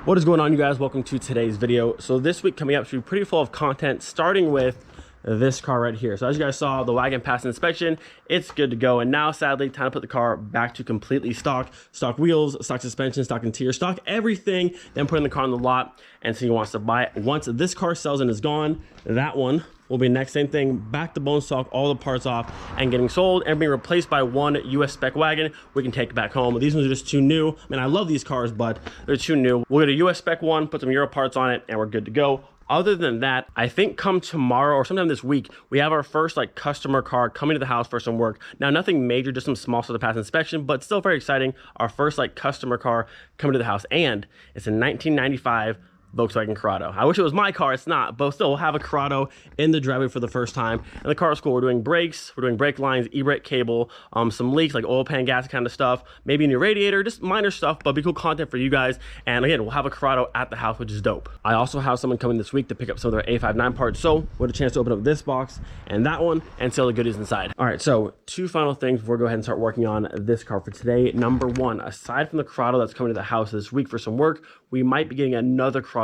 What is going on, you guys? Welcome to today's video. So this week coming up should be pretty full of content, starting with this car right here. So as you guys saw, the wagon passed inspection. It's good to go. And now, sadly, time to put the car back to completely stock wheels, stock suspension, stock interior, stock everything, then putting the car on the lot and see who wants to buy it. Once this car sells and is gone, that one will be next. Same thing, back to bone stock, all the parts off and getting sold and being replaced by one US spec wagon we can take back home. These ones are just too new. I mean, I love these cars, but they're too new. We'll get a US spec one, put some Euro parts on it, and we're good to go. Other than that, I think come tomorrow or sometime this week, we have our first customer car coming to the house for some work. Now, nothing major, just some small stuff to pass inspection, but still very exciting. Our first customer car coming to the house, and it's a 1995 Volkswagen Corrado. I wish it was my car, it's not, but still we'll have a Corrado in the driveway for the first time. And the car is cool. We're doing brakes, we're doing brake lines, e-brake cable, some leaks like oil pan gas kind of stuff, maybe a new radiator, just minor stuff, but be cool content for you guys. And again, we'll have a Corrado at the house, which is dope. I also have someone coming this week to pick up some of their A59 parts, so we had a chance to open up this box and that one and see all the goodies inside. All right, so two final things before we go ahead and start working on this car for today. Number one, aside from the Corrado that's coming to the house this week for some work, we might be getting another Corrado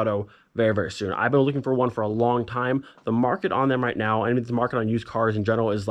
very soon. I've been looking for one for a long time. The market on them right now, and the market on used cars in general, is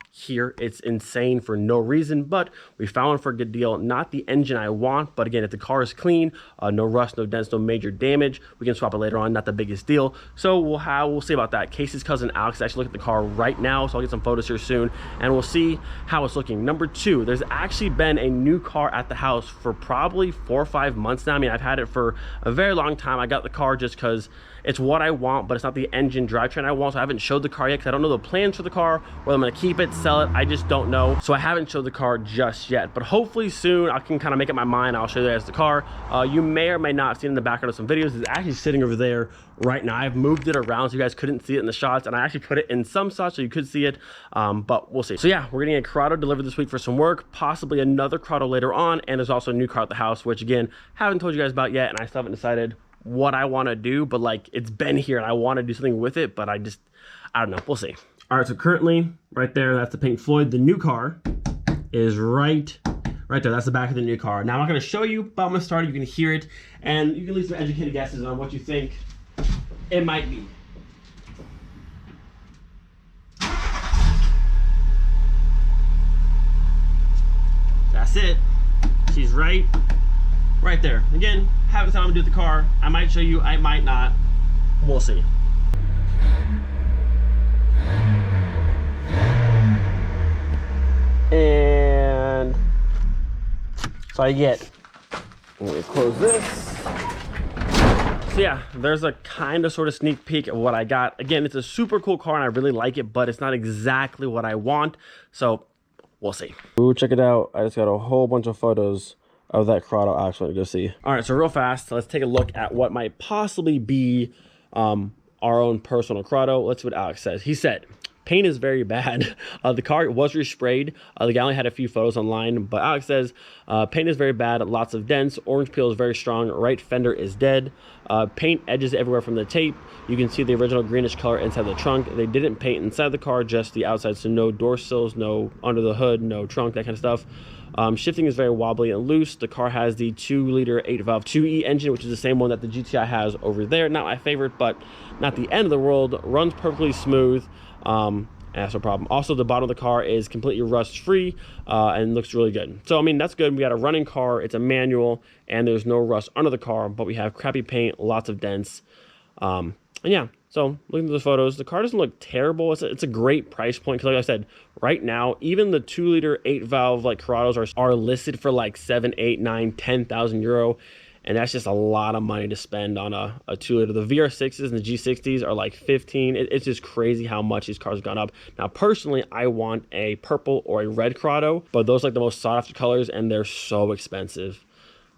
here. It's insane for no reason, but we found one for a good deal. Not the engine I want, but again, if the car is clean, no rust, no dents, no major damage, we can swap it later on. Not the biggest deal. So we'll see about that. Casey's cousin Alex is actually looking at the car right now, so I'll get some photos here soon and we'll see how it's looking. Number two, there's actually been a new car at the house for probably 4 or 5 months now. I mean, I've had it for a very long time. I got the car just because it's what I want, but it's not the engine drivetrain I want, so I haven't showed the car yet because I don't know the plans for the car, whether I'm going to keep it, sell it, I just don't know. So I haven't showed the car just yet, but hopefully soon I can kind of make up my mind. I'll show you guys the car. You may or may not have seen in the background of some videos. It's actually sitting over there right now. I've moved it around so you guys couldn't see it in the shots, and I actually put it in some shots so you could see it, but we'll see. So yeah, we're getting a Corrado delivered this week for some work, possibly another Corrado later on, and there's also a new car at the house, which again, haven't told you guys about yet, and I still haven't decided what I want to do, but it's been here and I want to do something with it, but I don't know. We'll see. All right, so currently right there, that's the Pink Floyd. The new car is right there. That's the back of the new car. Now I'm not going to show you, but I'm going to start it. You can hear it and you can leave some educated guesses on what you think it might be. That's it. She's right there. Again, haven't time to do the car. I might show you, I might not. We'll see. And so I get, let me close this. So yeah, there's a kind of sort of sneak peek of what I got. Again, it's a super cool car and I really like it, but it's not exactly what I want. So we'll see. Ooh, check it out. I just got a whole bunch of photos of that Corrado actually to go see. All right, so real fast, let's take a look at what might possibly be our own personal Corrado. Let's see what Alex says. He said, paint is very bad. The car was resprayed. The guy only had a few photos online, but Alex says, paint is very bad, lots of dents, orange peel is very strong, right fender is dead, paint edges everywhere from the tape. You can see the original greenish color inside the trunk. They didn't paint inside the car, just the outside, so no door sills, no under the hood, no trunk, that kind of stuff. Shifting is very wobbly and loose. The car has the 2-liter 8-valve 2E engine, which is the same one that the GTI has over there. Not my favorite, but not the end of the world. Runs perfectly smooth. And that's no problem. Also, the bottom of the car is completely rust free and looks really good. So I mean, that's good. We got a running car, it's a manual, and there's no rust under the car, but we have crappy paint, lots of dents, and yeah. So looking at the photos, the car doesn't look terrible. It's a great price point, because like I said, right now even the 2-liter 8-valve Corrados are listed for 7, 8, 9, 10,000 euro. And that's just a lot of money to spend on a 2-liter. The VR6s and the G60s are 15. It's just crazy how much these cars have gone up. Now, personally, I want a purple or a red Corrado, but those are the most sought after colors, and they're so expensive.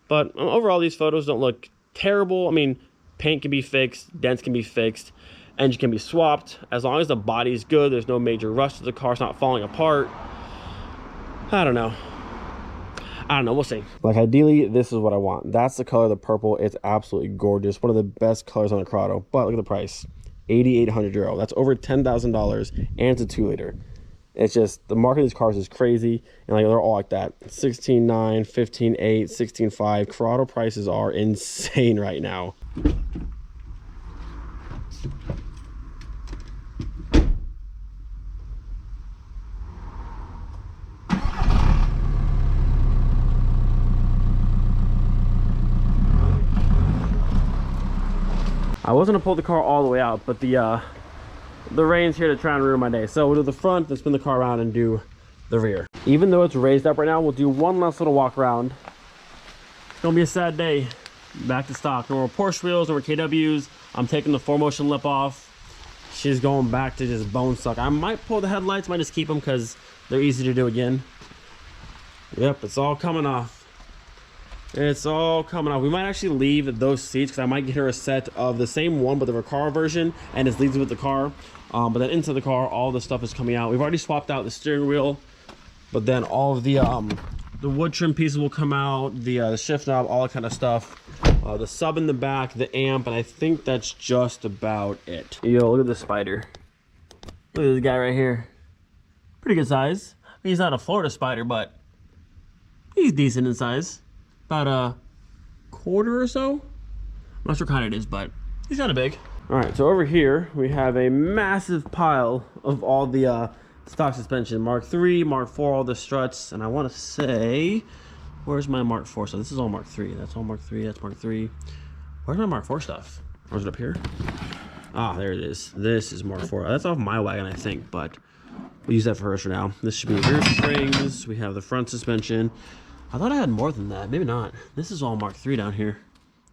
But overall, these photos don't look terrible. I mean, paint can be fixed, dents can be fixed, engine can be swapped. As long as the body's good, there's no major rust to the car, it's not falling apart. I don't know, we'll see. Ideally, this is what I want. That's the color, the purple. It's absolutely gorgeous. One of the best colors on a Corrado. But look at the price, 8,800 euro. That's over $10,000, and it's a 2-liter. It's just the market of these cars is crazy, and like they're all like that. 16.9, 15.8, 16.5. Corrado prices are insane right now. I was gonna pull the car all the way out, but the rain's here to try and ruin my day. So we'll do the front, then spin the car around and do the rear. Even though it's raised up right now, we'll do one last little walk around. It's gonna be a sad day. Back to stock. No more Porsche wheels, no more KWs. I'm taking the 4Motion lip off. She's going back to just bone suck. I might pull the headlights, might just keep them because they're easy to do again. Yep, it's all coming off. It's all coming off. We might actually leave those seats because I might get her a set of the same one but the Recaro version, and it leads with the car. But then into the car, all the stuff is coming out. We've already swapped out the steering wheel, but then all of the wood trim pieces will come out, the shift knob, all that kind of stuff. The sub in the back, the amp, and I think that's just about it. Yo, look at this spider. Look at this guy right here. Pretty good size. I mean, he's not a Florida spider, but he's decent in size. About a quarter or so. I'm not sure what kind it is, but he's kind of big. All right, so over here we have a massive pile of all the stock suspension. Mark III, Mark IV, all the struts, and I want to say, where's my Mark IV? So this is all Mark III. That's all Mark III. That's Mark III. Where's my Mark IV stuff? Or is it up here? Ah, there it is. This is Mark IV. That's off my wagon, I think, but we'll use that for hers for now. This should be rear springs. We have the front suspension. I thought I had more than that. Maybe not. This is all Mark III down here.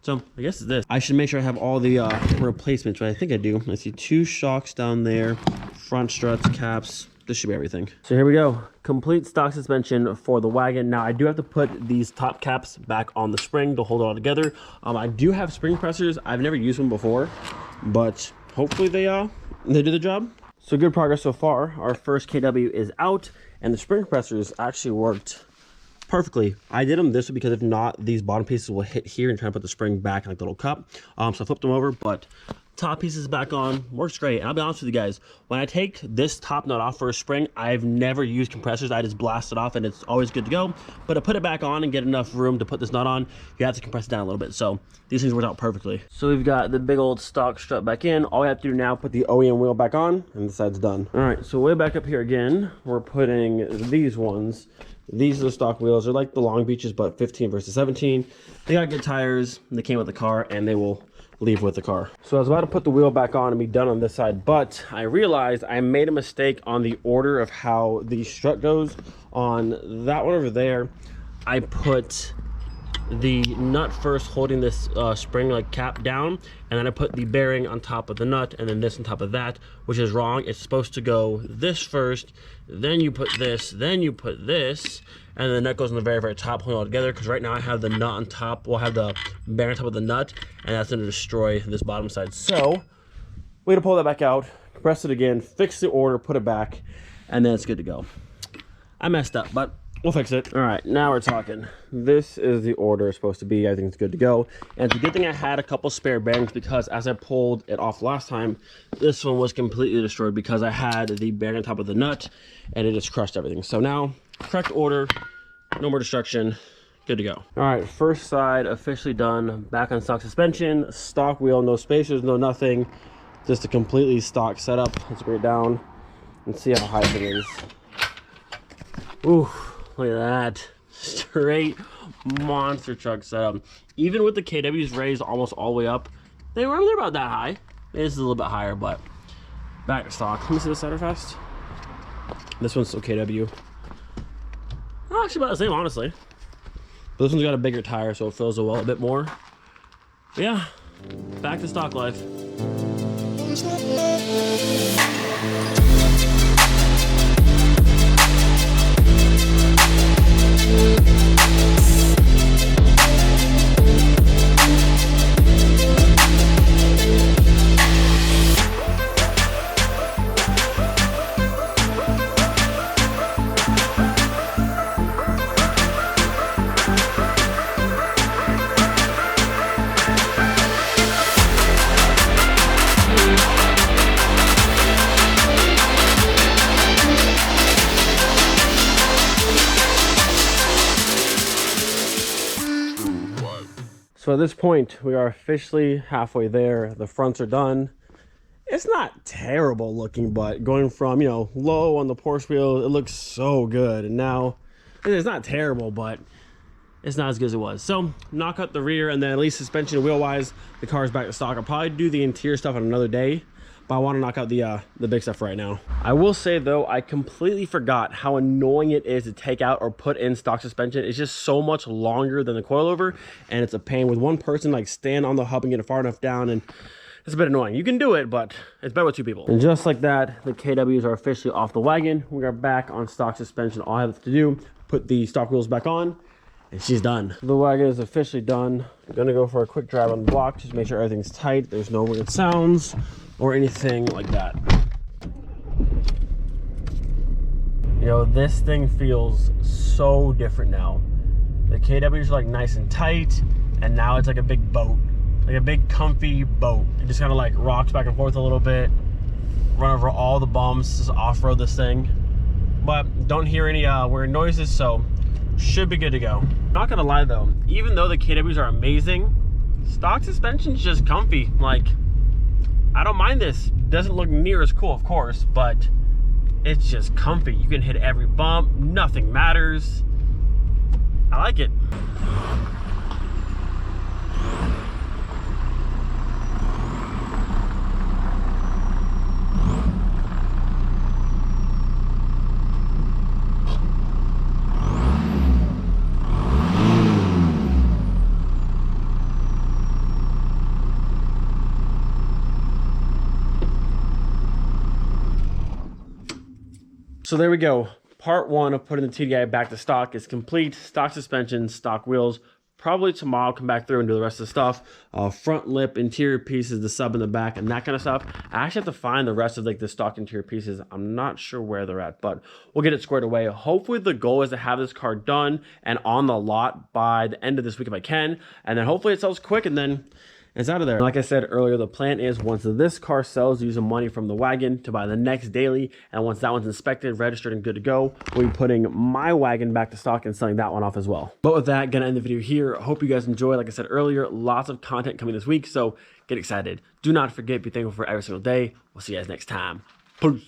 So I guess it's this. I should make sure I have all the replacements, but I think I do. I see 2 shocks down there, front struts, caps. This should be everything. So here we go. Complete stock suspension for the wagon. Now I do have to put these top caps back on the spring to hold it all together. I do have spring pressers. I've never used one before, but hopefully they do the job. So good progress so far. Our first KW is out, and the spring pressers actually worked perfectly. I did them this way because if not, these bottom pieces will hit here and try to put the spring back in like the little cup. So I flipped them over, but top pieces back on, works great. And I'll be honest with you guys, when I take this top nut off for a spring, I've never used compressors. I just blast it off and it's always good to go. But to put it back on and get enough room to put this nut on, you have to compress it down a little bit. So these things worked out perfectly. So we've got the big old stock strut back in. All we have to do now, put the OEM wheel back on, and the side's done. All right, so way back up here again, we're putting these ones. These are the stock wheels. They're like the Long Beaches, but 15 versus 17. They got good tires. They came with the car, and they will leave with the car. So I was about to put the wheel back on and be done on this side, but I realized I made a mistake on the order of how the strut goes. On that one over there, I put the nut first holding this spring like cap down, and then I put the bearing on top of the nut, and then this on top of that, which is wrong. It's supposed to go this first, then you put this, then you put this, and the nut goes on the very top, holding it all together, because right now I have the nut on top, well, I have the bearing on top of the nut, and that's going to destroy this bottom side. So we're going to pull that back out, compress it again, fix the order, put it back, and then it's good to go. I messed up, but we'll fix it. All right, now we're talking. This is the order it's supposed to be. I think it's good to go. And it's a good thing I had a couple spare bearings, because as I pulled it off last time, this one was completely destroyed because I had the bearing on top of the nut and it just crushed everything. So now, correct order, no more destruction, good to go. All right, first side officially done. Back on stock suspension, stock wheel, no spacers, no nothing. Just a completely stock setup. Let's bring it down and see how high it is. Ooh. Look at that. Straight monster truck setup. Even with the KWs raised almost all the way up, they're about that high. This is a little bit higher, but back to stock. Let me see this side fast. This one's still KW. Oh, actually about the same, honestly. But this one's got a bigger tire, so it fills the well a bit more. But yeah, back to stock life. So at this point, we are officially halfway there. The fronts are done. It's not terrible looking, but going from, you know, low on the Porsche wheel, it looks so good. And now, it's not terrible, but it's not as good as it was. So knock out the rear, and then at least suspension and wheel wise, the car is back to stock. I'll probably do the interior stuff on another day, but I want to knock out the big stuff right now. I will say though, I completely forgot how annoying it is to take out or put in stock suspension. It's just so much longer than the coilover, and it's a pain with one person like stand on the hub and get it far enough down, and it's a bit annoying. You can do it, but it's better with two people. And just like that, the KWs are officially off the wagon. We are back on stock suspension. All I have to do, put the stock wheels back on, and she's done. The wagon is officially done. I'm gonna go for a quick drive on the block, just make sure everything's tight. There's no weird sounds or anything like that. You know, this thing feels so different now. The KWs are like nice and tight, and now it's like a big boat. Like a big comfy boat. It just kind of like rocks back and forth a little bit. Run over all the bumps, just off-road this thing. But don't hear any weird noises, so should be good to go. Not gonna lie though, even though the KWs are amazing, stock suspension's just comfy. Like, I don't mind this. Doesn't look near as cool, of course, but it's just comfy. You can hit every bump, nothing matters. I like it. So there we go. Part one of putting the TDI back to stock is complete. Stock suspension, stock wheels. Probably tomorrow I'll come back through and do the rest of the stuff. Front lip, interior pieces, the sub in the back, and that kind of stuff. I actually have to find the rest of like the stock interior pieces. I'm not sure where they're at, but we'll get it squared away. Hopefully the goal is to have this car done and on the lot by the end of this week if I can. And then hopefully it sells quick, and then it's out of there. Like I said earlier, the plan is once this car sells, use the money from the wagon to buy the next daily. And once that one's inspected, registered, and good to go, we'll be putting my wagon back to stock and selling that one off as well. But with that, gonna end the video here. Hope you guys enjoy. Like I said earlier, lots of content coming this week, so get excited. Do not forget, be thankful for every single day. We'll see you guys next time. Peace.